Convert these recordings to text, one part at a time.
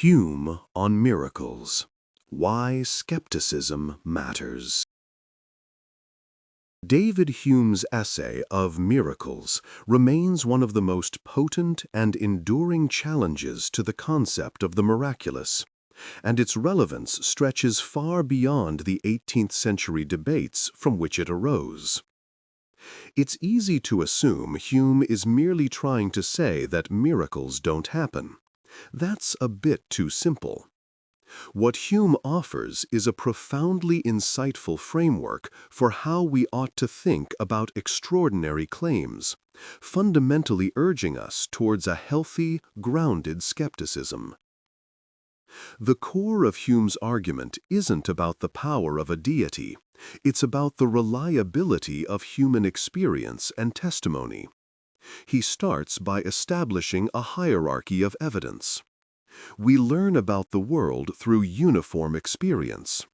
Hume on Miracles. Why Skepticism Matters. David Hume's essay of Miracles remains one of the most potent and enduring challenges to the concept of the miraculous, and its relevance stretches far beyond the 18th century debates from which it arose. It's easy to assume Hume is merely trying to say that miracles don't happen. That's a bit too simple. What Hume offers is a profoundly insightful framework for how we ought to think about extraordinary claims, fundamentally urging us towards a healthy, grounded skepticism. The core of Hume's argument isn't about the power of a deity, it's about the reliability of human experience and testimony. He starts by establishing a hierarchy of evidence. We learn about the world through uniform experience.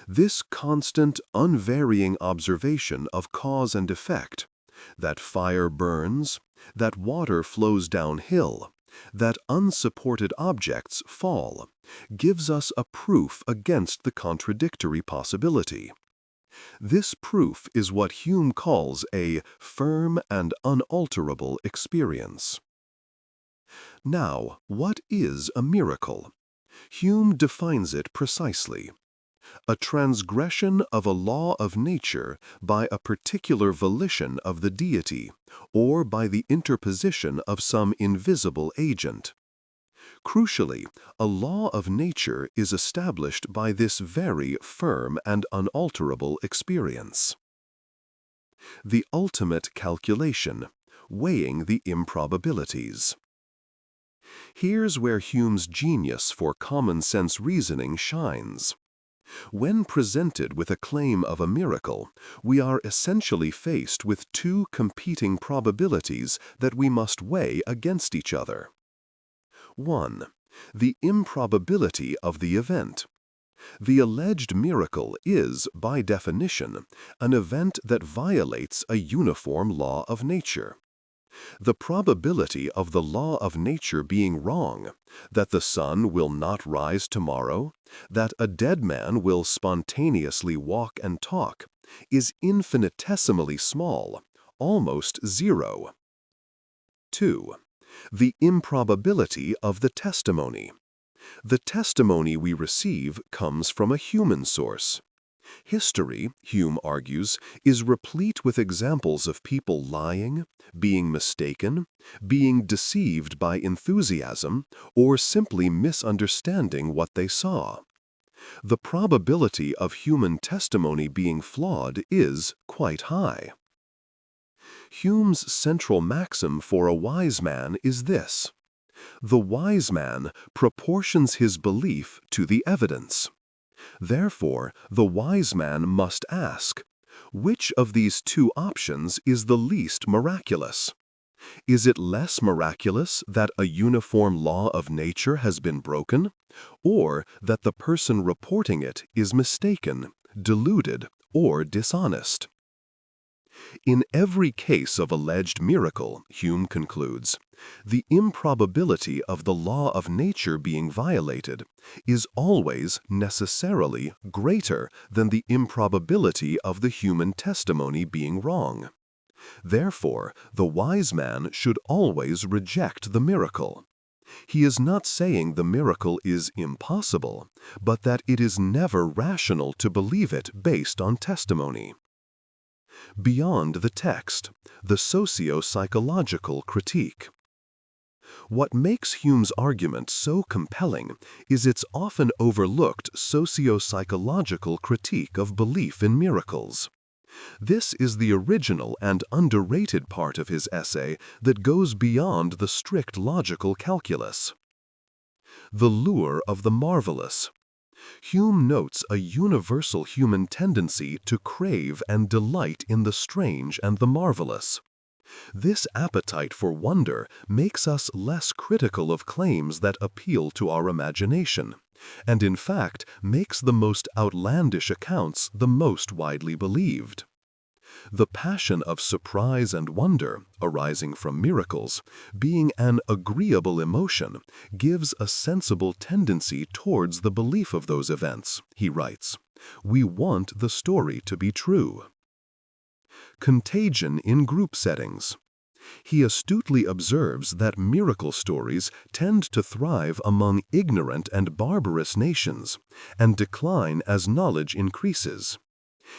This constant, unvarying observation of cause and effect, that fire burns, that water flows downhill, that unsupported objects fall, gives us a proof against the contradictory possibility. This proof is what Hume calls a firm and unalterable experience. Now, what is a miracle? Hume defines it precisely. A transgression of a law of nature by a particular volition of the deity, or by the interposition of some invisible agent. Crucially, a law of nature is established by this very firm and unalterable experience. The ultimate calculation, weighing the improbabilities. Here's where Hume's genius for common-sense reasoning shines. When presented with a claim of a miracle, we are essentially faced with two competing probabilities that we must weigh against each other. 1. The improbability of the event. The alleged miracle is, by definition, an event that violates a uniform law of nature. The probability of the law of nature being wrong, that the sun will not rise tomorrow, that a dead man will spontaneously walk and talk, is infinitesimally small, almost zero. 2. The improbability of the testimony. The testimony we receive comes from a human source. History, Hume argues, is replete with examples of people lying, being mistaken, being deceived by enthusiasm, or simply misunderstanding what they saw. The probability of human testimony being flawed is quite high. Hume's central maxim for a wise man is this: the wise man proportions his belief to the evidence. Therefore, the wise man must ask, which of these two options is the least miraculous? Is it less miraculous that a uniform law of nature has been broken, or that the person reporting it is mistaken, deluded, or dishonest? In every case of alleged miracle, Hume concludes, the improbability of the law of nature being violated is always necessarily greater than the improbability of the human testimony being wrong. Therefore, the wise man should always reject the miracle. He is not saying the miracle is impossible, but that it is never rational to believe it based on testimony. Beyond the text, the socio-psychological critique. What makes Hume's argument so compelling is its often overlooked socio-psychological critique of belief in miracles. This is the original and underrated part of his essay that goes beyond the strict logical calculus. The lure of the marvelous. Hume notes a universal human tendency to crave and delight in the strange and the marvelous. This appetite for wonder makes us less critical of claims that appeal to our imagination, and in fact makes the most outlandish accounts the most widely believed. The passion of surprise and wonder, arising from miracles, being an agreeable emotion, gives a sensible tendency towards the belief of those events, he writes. We want the story to be true. Contagion in group settings. He astutely observes that miracle stories tend to thrive among ignorant and barbarous nations, and decline as knowledge increases.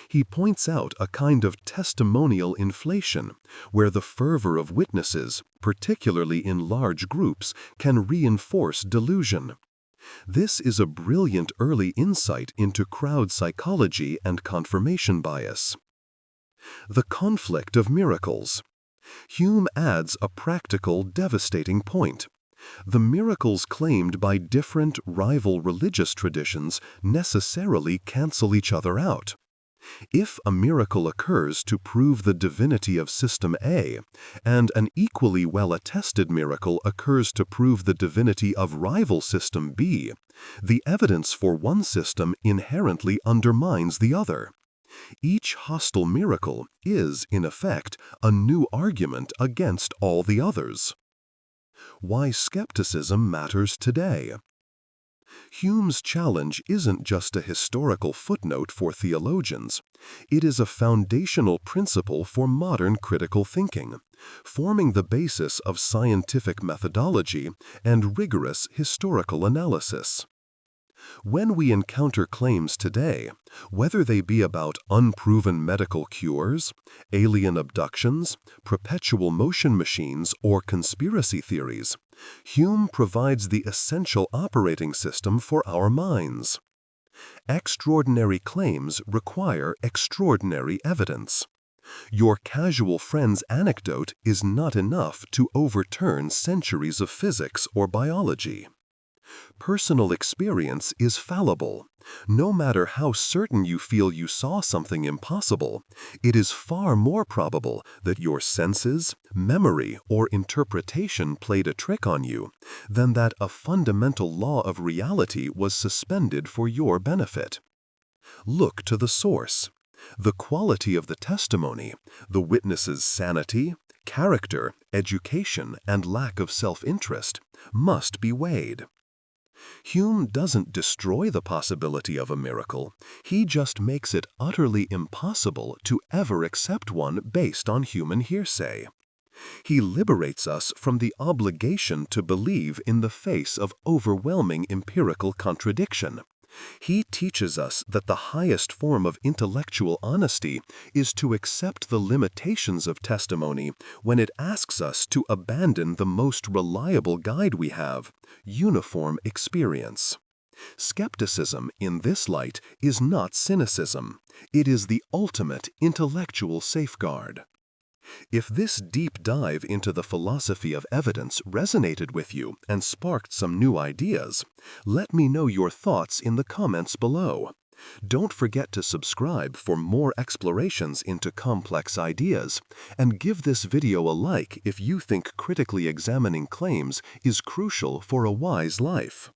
He points out a kind of testimonial inflation, where the fervor of witnesses, particularly in large groups, can reinforce delusion. This is a brilliant early insight into crowd psychology and confirmation bias. The conflict of miracles. Hume adds a practical, devastating point. The miracles claimed by different rival religious traditions necessarily cancel each other out. If a miracle occurs to prove the divinity of System A, and an equally well-attested miracle occurs to prove the divinity of rival System B, the evidence for one system inherently undermines the other. Each hostile miracle is, in effect, a new argument against all the others. Why skepticism matters today. Hume's challenge isn't just a historical footnote for theologians. It is a foundational principle for modern critical thinking, forming the basis of scientific methodology and rigorous historical analysis. When we encounter claims today, whether they be about unproven medical cures, alien abductions, perpetual motion machines, or conspiracy theories, Hume provides the essential operating system for our minds. Extraordinary claims require extraordinary evidence. Your casual friend's anecdote is not enough to overturn centuries of physics or biology. Personal experience is fallible. No matter how certain you feel you saw something impossible, it is far more probable that your senses, memory, or interpretation played a trick on you than that a fundamental law of reality was suspended for your benefit. Look to the source. The quality of the testimony, the witness's sanity, character, education, and lack of self-interest must be weighed. Hume doesn't destroy the possibility of a miracle, he just makes it utterly impossible to ever accept one based on human hearsay. He liberates us from the obligation to believe in the face of overwhelming empirical contradiction. He teaches us that the highest form of intellectual honesty is to accept the limitations of testimony when it asks us to abandon the most reliable guide we have, uniform experience. Skepticism, in this light, is not cynicism. It is the ultimate intellectual safeguard. If this deep dive into the philosophy of evidence resonated with you and sparked some new ideas, let me know your thoughts in the comments below. Don't forget to subscribe for more explorations into complex ideas, and give this video a like if you think critically examining claims is crucial for a wise life.